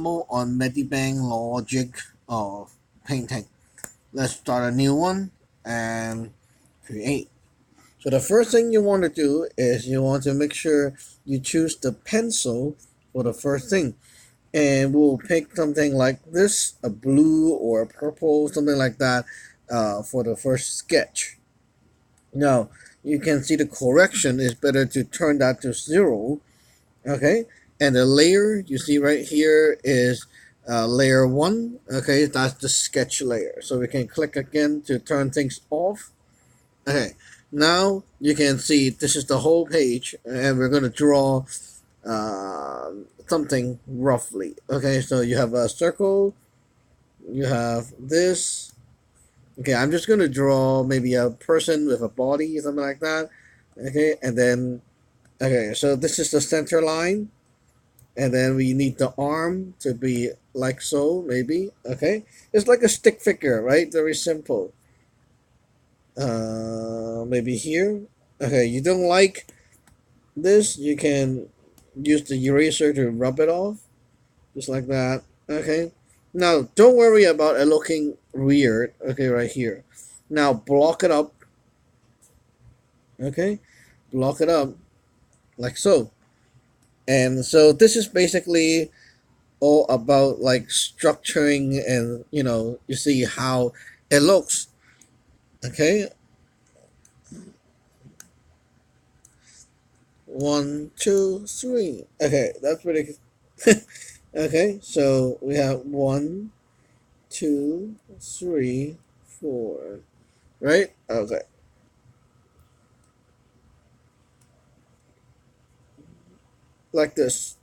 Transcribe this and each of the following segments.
demo on Medibang logic of painting. Let's start a new one and create. So the first thing you want to do is you want to make sure you choose the pencil for the first thing. And we'll pick something like this, a blue or a purple, something like that, for the first sketch. Now, you can see the correction is better to turn that to 0. Okay, and the layer you see right here is layer 1. Okay, that's the sketch layer. So we can click again to turn things off. Okay, now you can see this is the whole page, and we're going to draw uh, something roughly. Okay, so you have a circle, you have this. Okay, I'm just going to draw maybe a person with a body, something like that. Okay, and then, okay, so this is the center line. And then we need the arm to be like so, maybe. Okay, it's like a stick figure, right? Very simple. Maybe here. Okay, you don't like this, you can use the eraser to rub it off, just like that. Okay, now don't worry about it looking weird. Okay, right here. Now block it up. Okay, block it up like so. And so this is basically all about like structuring, and you see how it looks. Okay, 1, 2, 3. Okay, that's pretty good. Okay, so we have 1, 2, 3, 4, right? Okay, like this.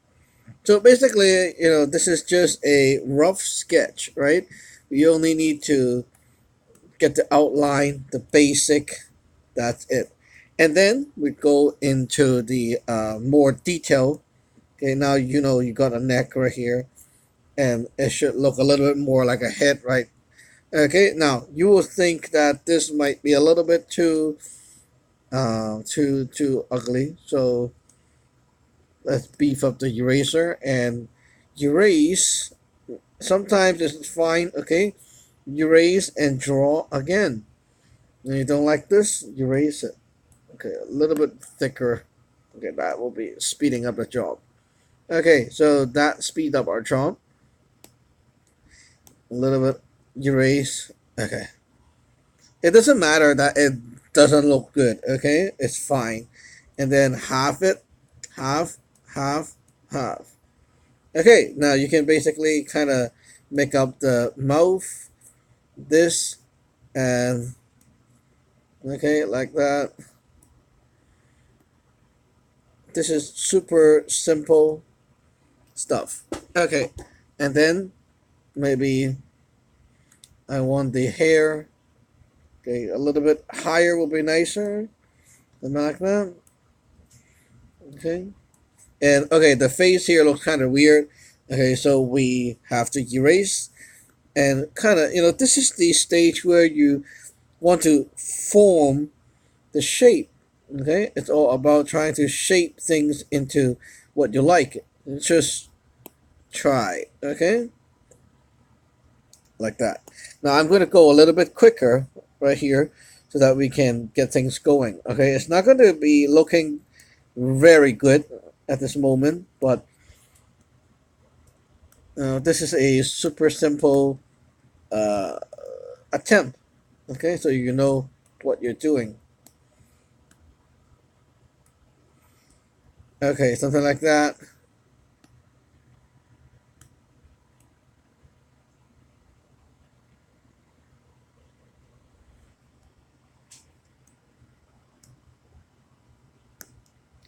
So basically, this is just a rough sketch, right? We only need to get the outline, the basic. That's it. And then we go into the more detail. Okay, now you got a neck right here, and it should look a little bit more like a head, right? Okay, now you will think that this might be a little bit too ugly. So let's beef up the eraser and erase. Sometimes it's fine. Okay, erase and draw again. And you don't like this, erase it. Okay, a little bit thicker. Okay, that will be speeding up the job. Okay, so that speed up our job. A little bit erase. Okay. It doesn't matter that it doesn't look good. Okay, it's fine. And then half it, half, half, half. Okay, now you can basically kind of make up the mouth, this, and okay, like that. This is super simple stuff. Okay, and then maybe I want the hair. Okay, a little bit higher will be nicer. Something like that. Okay, and okay, the face here looks kind of weird. Okay, so we have to erase and kind of this is the stage where you want to form the shape. Okay, it's all about trying to shape things into what you like. Just try. Okay, like that. Now I'm going to go a little bit quicker right here so that we can get things going. Okay, it's not going to be looking very good at this moment, but this is a super simple uh, attempt. Okay, so you know what you're doing. Okay, something like that.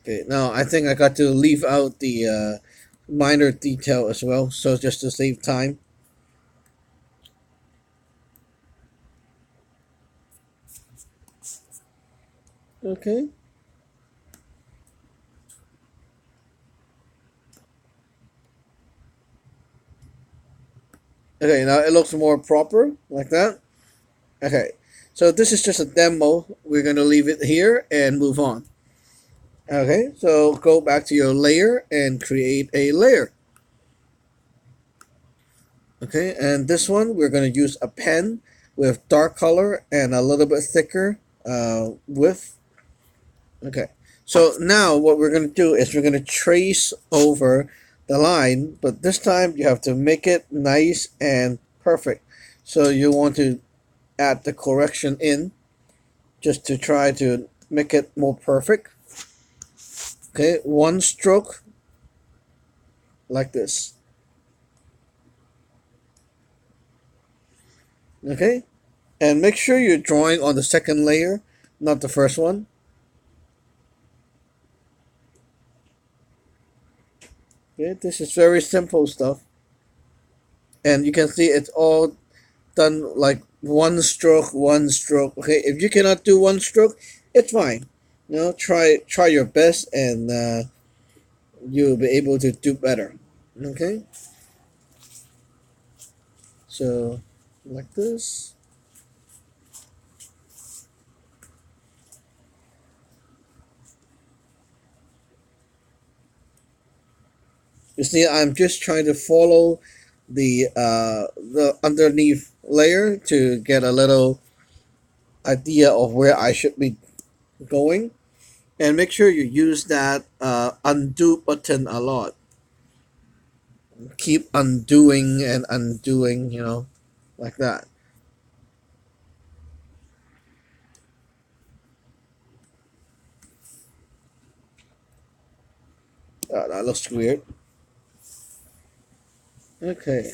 Okay, now I think I got to leave out the minor detail as well, so just to save time. Okay. Okay, now it looks more proper, like that. Okay, so this is just a demo. We're going to leave it here and move on. Okay, so go back to your layer and create a layer. Okay, and this one we're going to use a pen with dark color and a little bit thicker width. Okay, so now what we're going to do is we're going to trace over the line, but this time you have to make it nice and perfect. So you want to add the correction in just to try to make it more perfect. Okay, one stroke like this. Okay, and make sure you're drawing on the second layer, not the first one. Okay, this is very simple stuff, and you can see it's all done like one stroke, one stroke. Okay, if you cannot do one stroke, it's fine. You know, try your best, and you'll be able to do better. Okay, so like this. You see, I'm just trying to follow the underneath layer to get a little idea of where I should be going, and make sure you use that undo button a lot. Keep undoing and undoing, like that. That looks weird. Okay.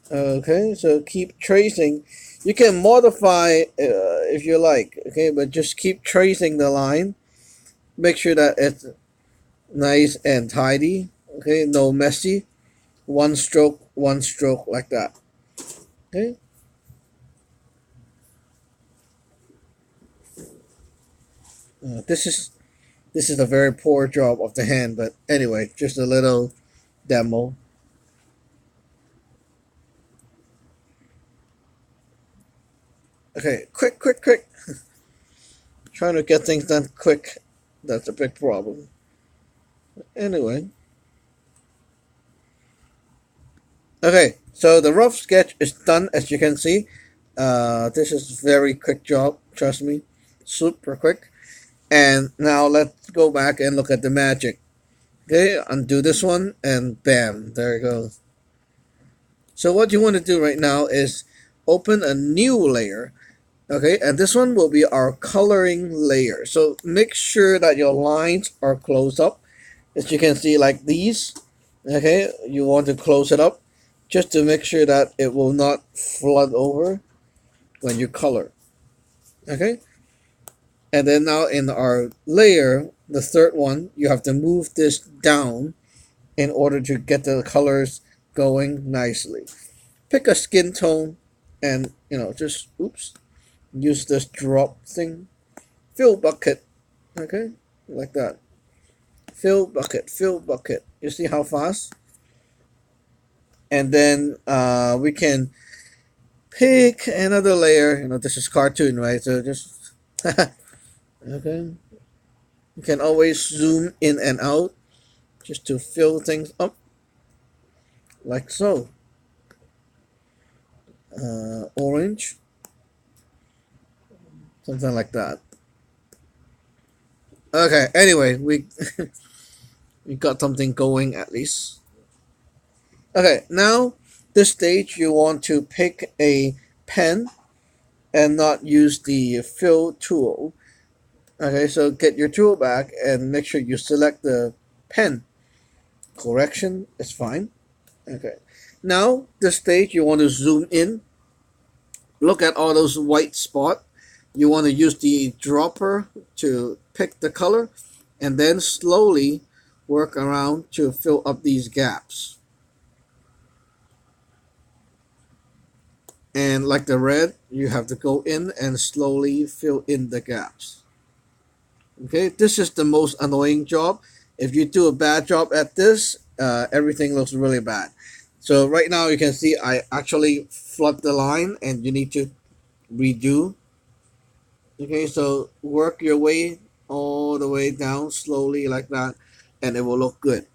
Okay, so keep tracing. You can modify if you like, okay, but just keep tracing the line. Make sure that it's nice and tidy, okay, no messy. One stroke like that. Okay. This is a very poor job of the hand, but anyway, just a little demo. Okay, quick, quick, quick. Trying to get things done quick. That's a big problem. Anyway. Okay, so the rough sketch is done, as you can see. This is very quick job, trust me. Super quick. And now let's go back and look at the magic. Okay, undo this one, and bam, there it goes. So what you want to do right now is open a new layer. Okay, and this one will be our coloring layer. So make sure that your lines are closed up. As you can see, like these. Okay, you want to close it up just to make sure that it will not flood over when you color. Okay, and then now in our layer, the third one, you have to move this down in order to get the colors going nicely. Pick a skin tone and, just, oops, use this drop thing. Fill bucket. Okay, like that. Fill bucket, fill bucket. You see how fast? And then we can pick another layer. This is cartoon, right? So just, okay. You can always zoom in and out just to fill things up, like so. Orange, something like that. Okay, anyway, we we got something going at least. Okay, now this stage you want to pick a pen and not use the fill tool. Okay, so get your tool back and make sure you select the pen. Correction is fine. Okay, now this stage you want to zoom in. Look at all those white spots. You want to use the dropper to pick the color and then slowly work around to fill up these gaps. And like the red, you have to go in and slowly fill in the gaps. Okay, this is the most annoying job. If you do a bad job at this, everything looks really bad. So right now you can see I actually flood the line and you need to redo. Okay, so work your way all the way down slowly like that, and it will look good.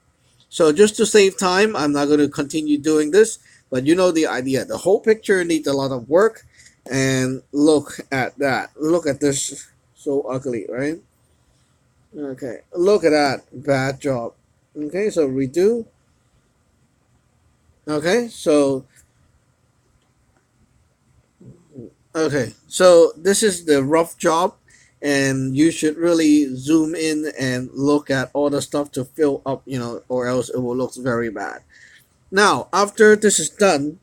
So just to save time, I'm not going to continue doing this, but you know the idea. The whole picture needs a lot of work, and look at that. Look at this, so ugly, right? Okay, look at that. Bad job. Okay, so redo. Okay, so this is the rough job, and you should really zoom in and look at all the stuff to fill up, or else it will look very bad. Now, after this is done,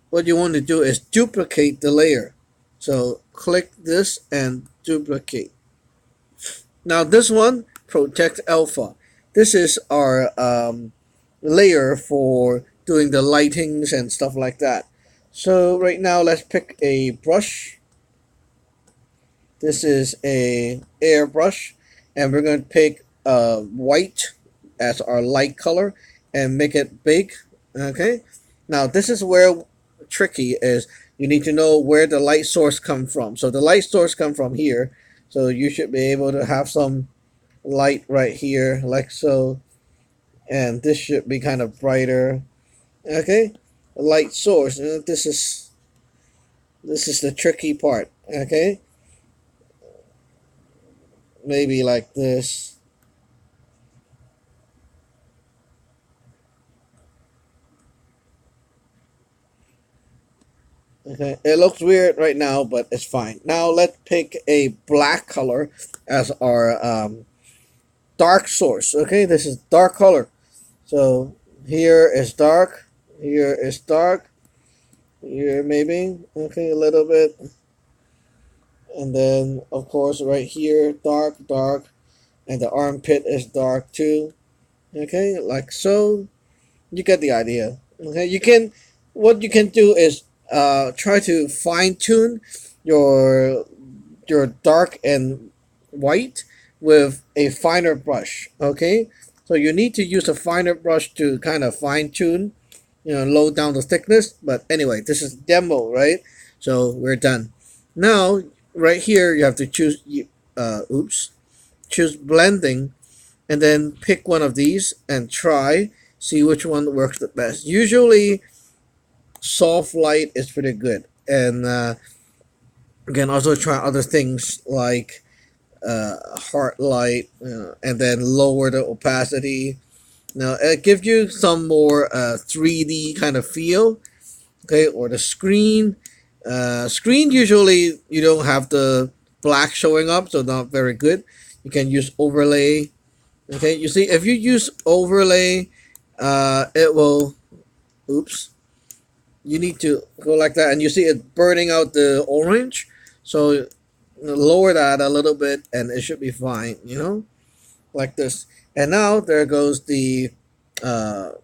what you want to do is duplicate the layer. So click this and duplicate. Now this one, protect alpha. This is our layer for doing the lightings and stuff like that. So right now let's pick a brush. This is a airbrush, and we're going to pick white as our light color and make it big. Okay. Now this is where tricky is. You need to know where the light source come from. So the light source come from here. So you should be able to have some light right here, like so. And this should be kind of brighter. Okay, light source. This is the tricky part. Okay, maybe like this. Okay, it looks weird right now, but it's fine. Now let's pick a black color as our dark source. Okay, this is dark color. So here is dark, here is dark, here maybe, okay, a little bit. And then, of course, right here, dark, dark, and the armpit is dark too. Okay, like so. You get the idea. Okay, what you can do is try to fine tune your dark and white with a finer brush. Okay, so you need to use a finer brush to kind of fine tune, low down the thickness. But anyway, this is demo, right? So we're done. Now, right here, you have to choose. Choose blending, and then pick one of these and try. See which one works the best. Usually, soft light is pretty good, and you can also try other things like heart light, and then lower the opacity. Now it gives you some more 3D kind of feel. Okay, or the screen. Screen usually you don't have the black showing up, so not very good. You can use overlay. Okay, you see if you use overlay, it will. Oops. You need to go like that, and you see it burning out the orange. So lower that a little bit, and it should be fine. Like this. And now there goes the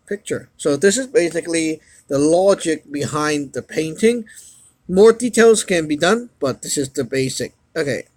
picture. So this is basically the logic behind the painting. More details can be done, but this is the basic. Okay.